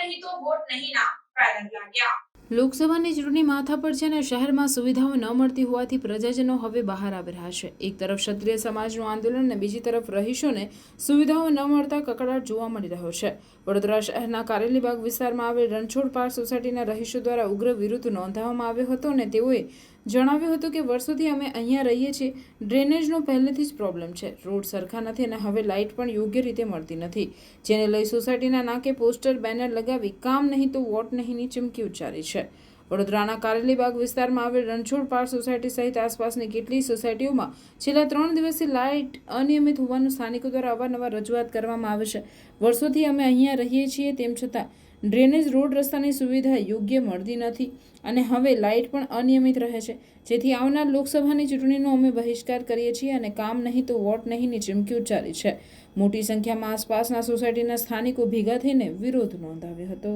નહીં તો vote નહીંના banner લાગ્યા। લોકસભાની ચૂંટણી માથા પર છે અને શહેરમાં સુવિધાઓ ન મળતી હોવાથી પ્રજાજનો હવે બહાર આવી રહ્યા છે। એક તરફ ક્ષત્રિય સમાજનું આંદોલન અને બીજી તરફ રહીશોને સુવિધાઓ ન મળતા કકળાટ જોવા મળી રહ્યો છે। વડોદરા શહેરના કારેલીબાગ વિસ્તારમાં આવેલ રણછોડ પાર્ક સોસાયટીના રહીશો દ્વારા ઉગ્ર વિરોધ નોંધાવવામાં આવ્યો હતો અને તેઓએ જણાવ્યું હતું કે વર્ષોથી અમે અહીંયા રહીએ છીએ, ડ્રેનેજનો પહેલેથી જ પ્રોબ્લેમ છે, રોડ સરખા નથી અને હવે લાઇટ પણ યોગ્ય રીતે મળતી નથી, જેને લઈ સોસાયટીના નાકે પોસ્ટર બેનર લગાવી કામ નહીં તો વોટ નહીંની ચીમકી ઉચ્ચારી છે। વડોદરાના કારેલીબાગ વિસ્તારમાં આવેલ રણછોડ પાર્ક સોસાયટી સહિત આસપાસની કેટલીય સોસાયટીઓમાં છેલ્લા 3 દિવસથી લાઇટ અનિયમિત હોવાનું સ્થાનિકો દ્વારા અવારનવાર રજૂઆત કરવામાં આવે છે। વર્ષોથી અમે અહીંયા રહીએ છીએ, તેમ છતાં ડ્રેનેજ, રોડ, રસ્તાની સુવિધા યોગ્ય મળતી નથી અને હવે લાઇટ પણ અનિયમિત રહે છે, જેથી આવનાર લોકસભાની ચૂંટણીનો અમે બહિષ્કાર કરીએ છીએ અને કામ નહીં તો વોટ નહીંની ચીમકી ઉચ્ચારી છે। મોટી સંખ્યામાં આસપાસના સોસાયટીના સ્થાનિકો ભેગા થઈને વિરોધ નોંધાવ્યો હતો।